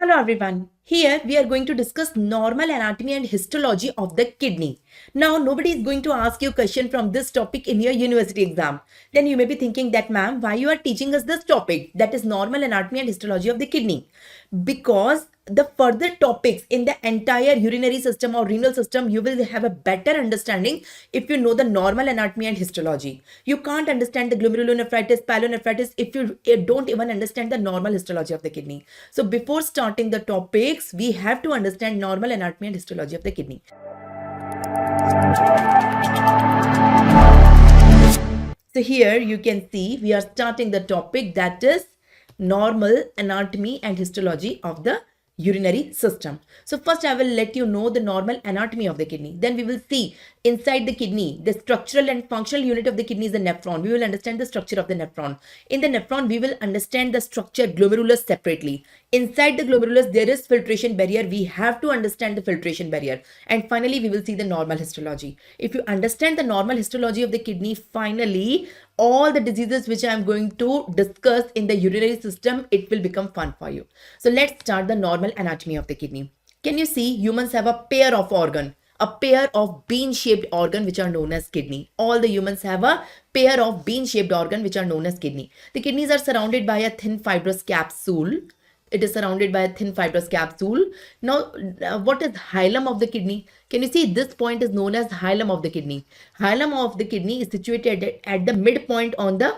Hello everyone. Here we are going to discuss normal anatomy and histology of the kidney. Now nobody is going to ask you a question from this topic in your university exam. Then you may be thinking that ma'am, why you are teaching us this topic, that is normal anatomy and histology of the kidney? Because the further topics in the entire urinary system or renal system, you will have a better understanding if you know the normal anatomy and histology. You can't understand the glomerulonephritis, pyelonephritis if you don't even understand the normal histology of the kidney. So before starting the topics, we have to understand normal anatomy and histology of the kidney. So here you can see we are starting the topic, that is normal anatomy and histology of the urinary system. So first I will let you know the normal anatomy of the kidney. Then we will see inside the kidney, the structural and functional unit of the kidney is the nephron. We will understand the structure of the nephron. In the nephron, we will understand the structure glomerulus separately. Inside the glomerulus, there is filtration barrier. We have to understand the filtration barrier. And finally, we will see the normal histology. If you understand the normal histology of the kidney, finally, all the diseases which I am going to discuss in the urinary system, it will become fun for you. So let's start the normal anatomy of the kidney. Can you see humans have a pair of organ, a pair of bean-shaped organ which are known as kidney. All the humans have a pair of bean-shaped organ which are known as kidney. The kidneys are surrounded by a thin fibrous capsule. It is surrounded by a thin fibrous capsule. Now, what is hilum of the kidney? Can you see this point is known as hilum of the kidney? Hilum of the kidney is situated at the midpoint on the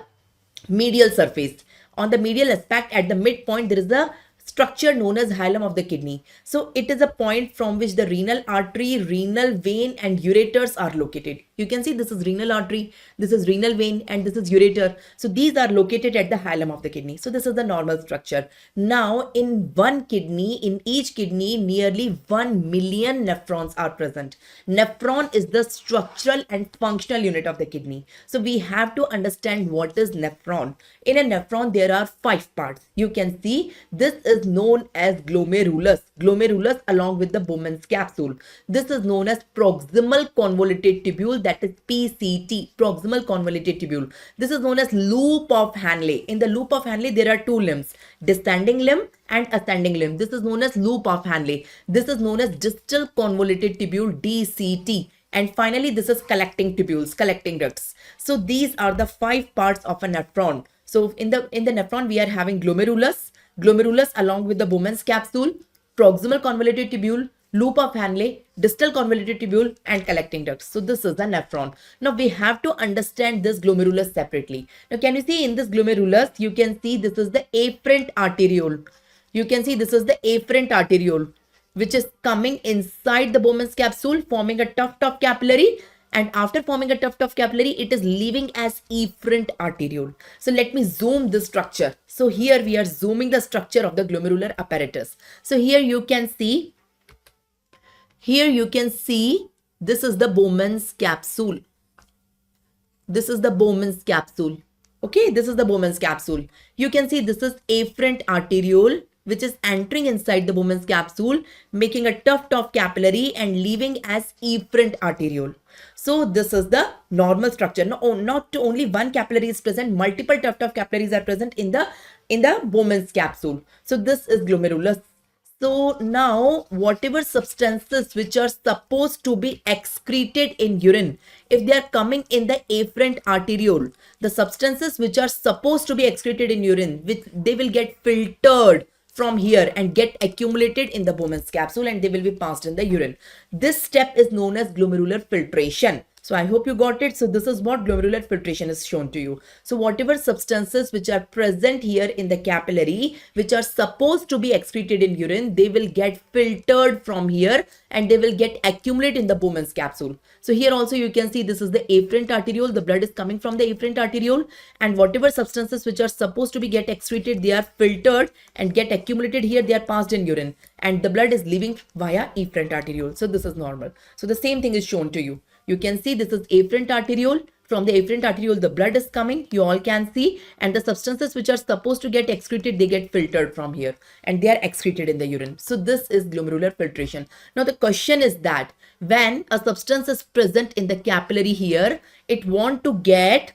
medial surface. On the medial aspect at the midpoint, there is a structure known as hilum of the kidney. So it is a point from which the renal artery, renal vein and ureters are located. You can see this is renal artery, this is renal vein and this is ureter. So these are located at the hilum of the kidney. So this is the normal structure. Now in one kidney, in each kidney, nearly 1 million nephrons are present. Nephron is the structural and functional unit of the kidney. So we have to understand what is nephron. In a nephron, there are 5 parts. You can see this is known as glomerulus. Glomerulus along with the Bowman's capsule. This is known as proximal convoluted tubule, that is PCT, proximal convoluted tubule. This is known as loop of Henle. In the loop of Henle, there are 2 limbs, descending limb and ascending limb. This is known as loop of Henle. This is known as distal convoluted tubule, DCT. And finally, this is collecting tubules, collecting ducts. So these are the 5 parts of a nephron. So in the nephron, we are having glomerulus along with the Bowman's capsule, proximal convoluted tubule, loop of Henle, distal convoluted tubule and collecting ducts. So this is the nephron. Now we have to understand this glomerulus separately. Now can you see in this glomerulus, you can see this is the afferent arteriole. You can see this is the afferent arteriole, which is coming inside the Bowman's capsule, forming a tuft of capillary. And after forming a tuft of capillary, it is leaving as efferent arteriole. So let me zoom this structure. So here we are zooming the structure of the glomerular apparatus. So here you can see, this is the Bowman's capsule. This is the Bowman's capsule. Okay, this is the Bowman's capsule. You can see this is afferent arteriole, which is entering inside the Bowman's capsule, making a tuft of capillary and leaving as efferent arteriole. So this is the normal structure. No, not only one capillary is present, multiple tuft of capillaries are present in the Bowman's capsule. So this is glomerulus. So now whatever substances which are supposed to be excreted in urine, if they are coming in the afferent arteriole, the substances which are supposed to be excreted in urine, they will get filtered from here and get accumulated in the Bowman's capsule and they will be passed in the urine. This step is known as glomerular filtration. So I hope you got it. So this is what glomerular filtration is shown to you. So whatever substances which are present here in the capillary, which are supposed to be excreted in urine, they will get filtered from here and they will get accumulated in the Bowman's capsule. So here also you can see this is the afferent arteriole. The blood is coming from the afferent arteriole and whatever substances which are supposed to be get excreted, they are filtered and get accumulated here. They are passed in urine and the blood is leaving via afferent arteriole. So this is normal. So the same thing is shown to you. You can see this is afferent arteriole. From the afferent arteriole, the blood is coming. You all can see. And the substances which are supposed to get excreted, they get filtered from here. And they are excreted in the urine. So this is glomerular filtration. Now the question is that when a substance is present in the capillary here, it want to get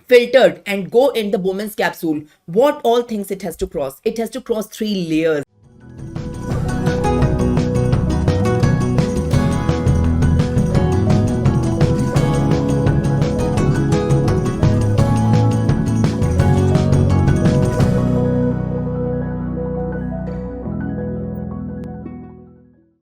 filtered and go in the Bowman's capsule. What all things it has to cross? It has to cross 3 layers.